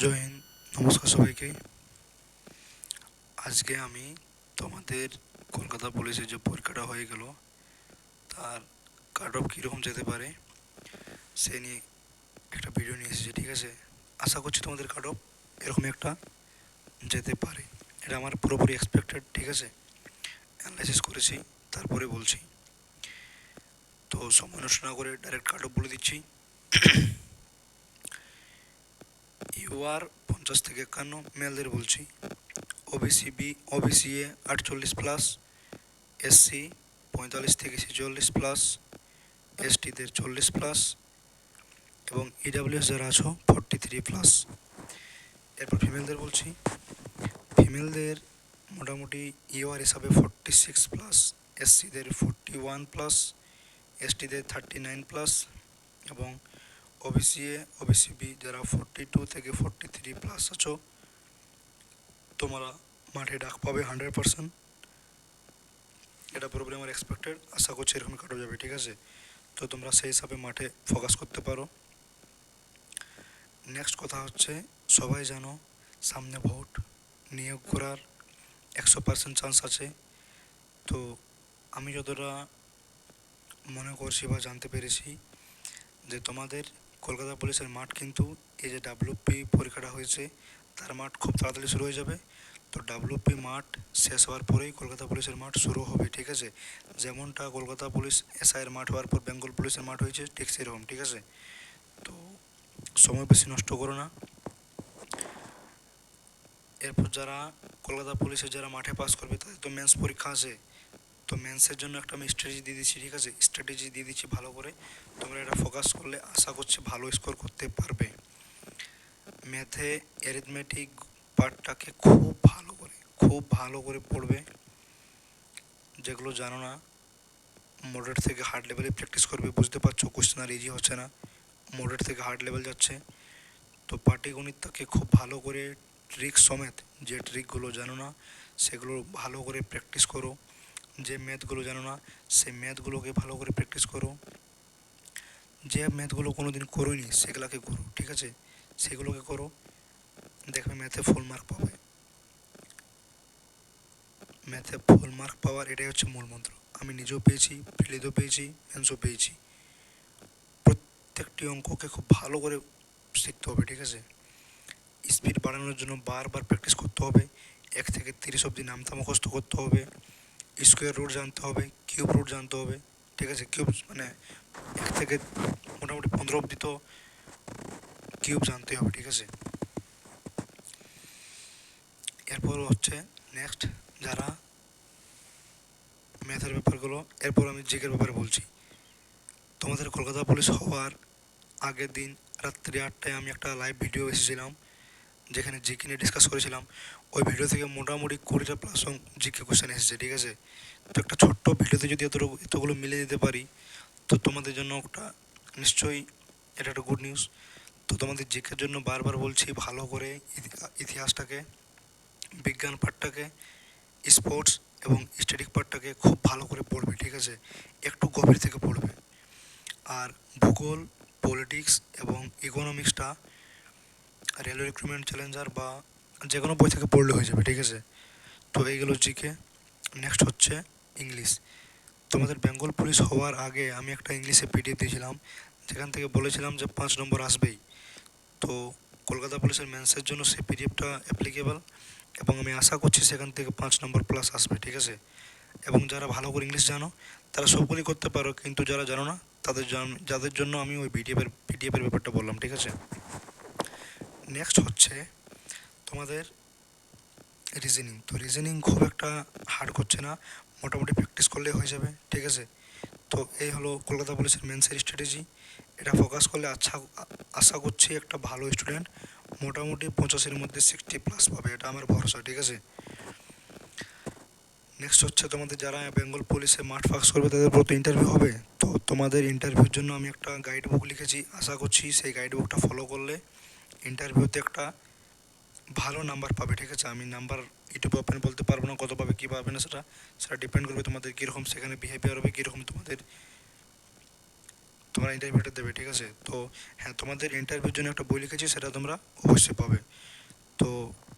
জয় হিন্দ। নমস্কার সবাইকে। আজকে আমি তোমাদের কলকাতা পুলিশের যে পরীক্ষাটা হয়ে গেল তার কাট অফ কীরকম যেতে পারে সে নিয়ে একটা ভিডিও নিয়ে এসেছি। ঠিক আছে, আশা করছি তোমাদের কাট অফ এরকম একটা যেতে পারে। এটা আমার পুরোপুরি এক্সপেক্টেড। ঠিক আছে, অ্যানালাইসিস করেছি, তারপরে বলছি। তো সময় নষ্ট না করে ডাইরেক্ট কাট অফ বলে দিচ্ছি। ইউআর 50 থেকে 51 মেলদের বলছি। ওবিসি এ 48+, এসসি 45 থেকে 46+, এসটিদের 40+, এবং ইডাব্লিউএস যারা আছো 43+। এরপর ফিমেলদের বলছি। ফিমেলদের মোটামুটি ইউআর হিসাবে 46+, এসসিদের 41+, এসটিদের 39+, এবং ওবিসি বি যারা 42 থেকে 43+ আছো তোমরা মাঠে ডাক পাবে 100%। এটা পুরোপুরি আমার এক্সপেক্টেড। আশা করছি এরকম কাটা যাবে। ঠিক আছে, তো তোমরা সেই হিসাবে মাঠে ফোকাস করতে পারো। নেক্সট কথা হচ্ছে, সবাই জানো সামনে ভোট, নিয়োগ করার 100% চান্স আছে। তো আমি যতটা মনে করছি বা জানতে পেরেছি যে তোমাদের কলকাতা পুলিশের মাঠ কিন্তু এই যে ডাব্লিউপি পরীক্ষাটা হয়েছে তার মাঠ খুব তাড়াতাড়ি শুরু হয়ে যাবে। তো ডাব্লিউপি মাঠ শেষ হওয়ার পরেই কলকাতা পুলিশের মাঠ শুরু হবে। ঠিক আছে, যেমনটা কলকাতা পুলিশ এসআইয়ের মাঠ হওয়ার পর বেঙ্গল পুলিশের মাঠ হয়েছে ঠিক সেরকম। ঠিক আছে, তো সময় বেশি নষ্ট করো না। এরপর যারা কলকাতা পুলিশের যারা মাঠে পাস করবে তাদের তো মেন্স পরীক্ষা আছে। তো মেন্সের জন্য একটা আমি স্ট্র্যাটেজি দিয়ে দিচ্ছি। ঠিক আছে, স্ট্র্যাটেজি দিয়ে দিচ্ছি ভালো করে। তোমরা এটা ফোকাস করলে আশা করছি ভালো স্কোর করতে পারবে। ম্যাথে অ্যারিথমেটিক পার্টটাকে খুব ভালো করে পড়বে। যেগুলো জানো না মডারেট থেকে হার্ড লেভেলে প্র্যাকটিস করবে। বুঝতে পারছো কোশ্চেন আর ইজি হচ্ছে না, মডারেট থেকে হার্ড লেভেল যাচ্ছে। তো পাটিগণিতটাকে খুব ভালো করে ট্রিক সমেত, যে ট্রিকগুলো জানো না সেগুলো ভালো করে প্র্যাকটিস করো। যে ম্যাথগুলো জানো না সেই ম্যাথগুলোকে ভালো করে প্র্যাকটিস করো। যে ম্যাথগুলো কোনো দিন করোনি সেগুলোকে করো। ঠিক আছে, সেগুলোকে করো, দেখবে ম্যাথে ফুল মার্ক পাবে। ম্যাথে ফুল মার্ক পাওয়ার এটাই হচ্ছে মূল মন্ত্র। আমি নিজেও পেয়েছি, প্রিলিতেও পেয়েছি, মেন্সও পেয়েছি। প্রত্যেকটি অঙ্ককে খুব ভালো করে শিখতে হবে। ঠিক আছে, স্পিড বাড়ানোর জন্য বারবার প্র্যাকটিস করতে হবে। 1 থেকে 30 অবধি নামতা মুখস্থ করতে হবে, স্কোয়ার রুট জানতে হবে, কিউব রুট জানতে হবে। ঠিক আছে, কিউব মানে 1 থেকে মোটামুটি 15 অবধি তো কিউব জানতে হবে। ঠিক আছে, এরপর হচ্ছে নেক্সট যারা ম্যাথের ব্যাপারগুলো। এরপর আমি জিকের ব্যাপারে বলছি। তোমাদের কলকাতা পুলিশ হওয়ার আগের দিন রাত্রি 8টায় আমি একটা লাইভ ভিডিও এসেছিলাম যেখানে জিকে নিয়ে ডিসকাস করেছিলাম। ওই ভিডিও থেকে মোটামুটি 20টা+ জিকে কোশ্চেন এসেছে। ঠিক আছে, তো একটা ছোট্ট ভিডিওতে যদি এতগুলো মিলে দিতে পারি তো তোমাদের জন্য একটা নিশ্চয়ই এটা একটা গুড নিউজ। তো তোমাদের জিকের জন্য বারবার বলছি ভালো করে ইতিহাসটাকে, বিজ্ঞান পাঠটাকে, স্পোর্টস এবং স্ট্যাটিক পার্টটাকে খুব ভালো করে পড়বে। ঠিক আছে, একটু গভীর থেকে পড়বে। আর ভূগোল, পলিটিক্স এবং ইকোনমিক্সটা রেলওয়ে রিক্রুটমেন্ট চ্যালেঞ্জার বা যে কোনো বই থেকে পড়লে হয়ে যাবে। ঠিক আছে, তো এইগুলো জিকে। নেক্সট হচ্ছে ইংলিশ। তোমাদের বেঙ্গল পুলিশ হওয়ার আগে আমি একটা ইংলিশে পিডিএফ দিয়েছিলাম যেখান থেকে বলেছিলাম যে 5 নম্বর আসবেই। তো কলকাতা পুলিশের মেন্সের জন্য সেই পিডিএফটা অ্যাপ্লিকেবল এবং আমি আশা করছি সেখান থেকে 5 নম্বর+ আসবে। ঠিক আছে, এবং যারা ভালো করে ইংলিশ জানো তারা সবগুলি করতে পারো, কিন্তু যারা জানো না যাদের জন্য আমি ওই পিডিএফের ব্যাপারটা বললাম। ঠিক আছে, নেক্সট হচ্ছে তোমাদের রিজনিং। তো রিজনিং খুব একটা হার্ড করছে না, মোটামুটি প্র্যাকটিস করলে হয়ে যাবে। ঠিক আছে, তো এই হলো কলকাতা পুলিশের মেন্সের স্ট্র্যাটেজি। এটা ফোকাস করলে আশা করছি একটা ভালো স্টুডেন্ট মোটামুটি 85-এর মধ্যে 60+ পাবে, এটা আমার ভরসা। ঠিক আছে, নেক্সট হচ্ছে তোমাদের যারা বেঙ্গল পুলিশে মাঠ পাস করবে তাদের প্রতি ইন্টারভিউ হবে। তো তোমাদের ইন্টারভিউর জন্য আমি একটা গাইড বুক লিখেছি। আশা করছি সেই গাইড বুকটা ফলো করলে ইন্টারভিউতে একটা ভালো নাম্বার পাবে। ঠিক আছে, আমি নাম্বার ইউটিউবে ওপেন বলতে পারবো না, কত পাবে কী পাবে না সেটা ডিপেন্ড করবে তোমাদের কীরকম সেখানে বিহেভিয়ার হবে, কীরকম তোমাদের তোমরা ইন্টারভিউটা দেবে, ঠিক আছে? তো হ্যাঁ, তোমাদের ইন্টারভিউর জন্য একটা বই লিখেছি, সেটা তোমরা অবশ্যই পাবে। তো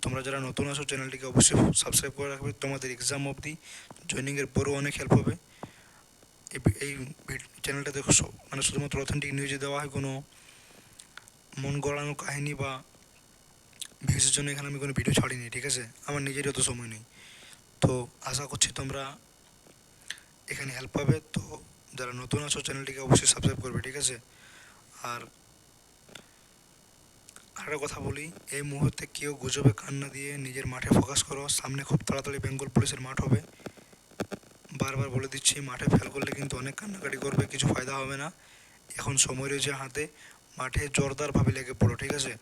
তোমরা যারা নতুন আছো চ্যানেলটিকে অবশ্যই সাবস্ক্রাইব করে রাখবে, তোমাদের এক্সাম অবধি জয়েনিংয়ের পরও অনেক হেল্প হবে। এই চ্যানেলটা দেখো মানে শুধুমাত্র অথেন্টিক নিউজে দেওয়া হয়, কোনো মন গড়ানো কাহিনী বা ভিউজের জন্য এখানে আমি কোনো ভিডিও ছাড়িনি, ঠিক আছে? আমার নিজেরই অত সময় নেই। তো আশা করছি তোমরা এখানে হেল্প পাবে। তো যারা নতুন আছো চ্যানেলটিকে অবশ্যই সাবস্ক্রাইব করবে, ঠিক আছে? আর আরেকটা কথা বলি, এই মুহূর্তে কেউ গুজবে কান না দিয়ে নিজের মাঠে ফোকাস করো। সামনে খুব তাড়াতাড়ি বেঙ্গল পুলিশের মাঠ হবে। বারবার বলে দিচ্ছি, মাঠে ফেল করলে কিন্তু অনেক কান্নাকাটি করবে, কিছু ফায়দা হবে না। এখন সময় রয়েছে হাতে, মাঠে জোরদারভাবে লেগে পড়ো, ঠিক আছে?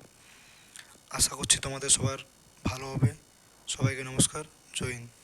আশা করছি তোমাদের সবার ভালো হবে। সবাইকে নমস্কার, জয় হিন্দ।